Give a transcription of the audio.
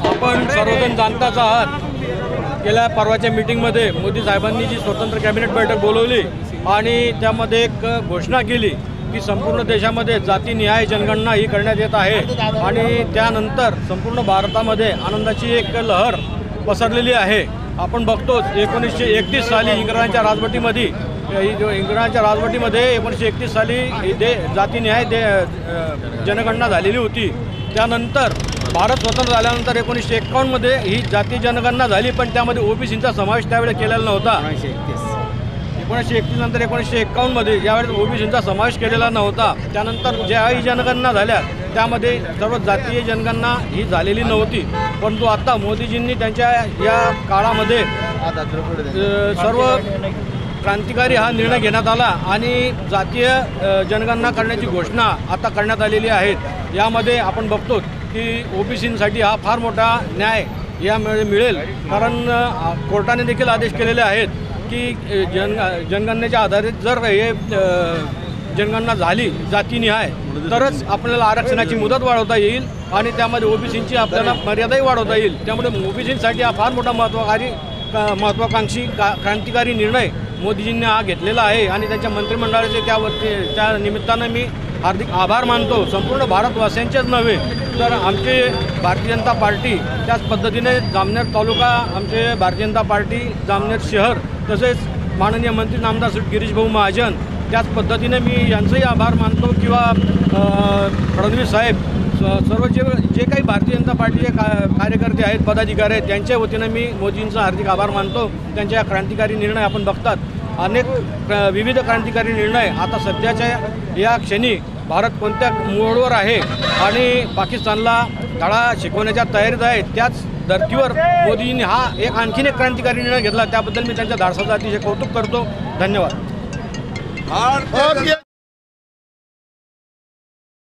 आपण सर्वजण जाणताच आहात, गेल्या परवाच्या मीटिंगमध्ये मोदी साहेबांनी जी स्वतंत्र कॅबिनेट बैठक बोलवली आणि त्यामध्ये एक घोषणा केली की संपूर्ण देशामध्ये जातीनिहाय जनगणना ही करण्यात येत आहे आणि त्यानंतर संपूर्ण भारतामध्ये आनंदाची एक लहर पसरलेली आहे। आपण बघतोच 1931 साली इंग्रजांच्या राजवटीमध्ये 1931 साली जातीनिहाय जनगणना झालेली होती। त्यानंतर भारत स्वतंत्र झाल्यानंतर 1951 मध्ये ही जाती जनगणना झाली, पण त्यामध्ये ओबीसींचा समावेश त्यावेळेस केलेला नव्हता। 1931 नंतर 1951 मध्ये ज्यावेळेस ओबीसींचा समावेश केलेला नव्हता, त्यानंतर ज्या ही जनगणना झाल्या त्यामध्ये सर्व जातीय जनगणना ही झालेली नव्हती। परंतु आता मोदीजींनी त्यांच्या या काळामध्ये सर्व क्रांतिकारी हा निर्णय घेण्यात आला आणि जातीय जनगणना करण्याची घोषणा आता करण्यात आलेली आहे। यामध्ये आपण बघतो की ओबीसींसाठी हा फार मोठा न्याय यामुळे मिळेल, कारण कोर्टाने देखील आदेश केलेले आहेत की जनगणनेच्या आधारित जर हे जनगणना झाली जातीनिहाय तरच आपल्याला आरक्षणाची मुदत वाढवता येईल आणि त्यामध्ये ओबीसींची आपल्याला मर्यादाही वाढवता येईल। त्यामुळे ओबीसींसाठी हा फार मोठा महत्त्वाकांक्षी क्रांतिकारी निर्णय मोदीजींनी हा घेतलेला आहे आणि त्यांच्या मंत्रिमंडळाचे त्या निमित्तानं मी हार्दिक आभार मानतो। संपूर्ण भारतवासियांचेच नव्हे तर आमचे भारतीय जनता पार्टी, त्याच पद्धतीने जामनेर तालुका आमचे भारतीय जनता पार्टी, जामनेर शहर, तसेच माननीय मंत्री नामदार गिरीश भाऊ महाजन, त्याच पद्धतीने मी यांचंही आभार मानतो किंवा फडणवीस साहेब, सर्व जे काही भारतीय जनता पार्टीचे कार्यकर्ते आहेत, पदाधिकारी आहेत, त्यांच्या वतीनं मी मोदींचा हार्दिक आभार मानतो। त्यांच्या क्रांतिकारी निर्णय आपण बघतात, अनेक विविध क्रांतिकारी निर्णय आता सध्याच्या या क्षणी भारत कोणत्या मोडवर आहे आणि पाकिस्तानला धडा शिकवण्याच्या तयारीत आहे, त्याच धर्तीवर मोदींनी हा आणखीन एक क्रांतिकारी निर्णय घेतला। त्याबद्दल मी त्यांच्या धाडसाचं अतिशय कौतुक करतो। धन्यवाद।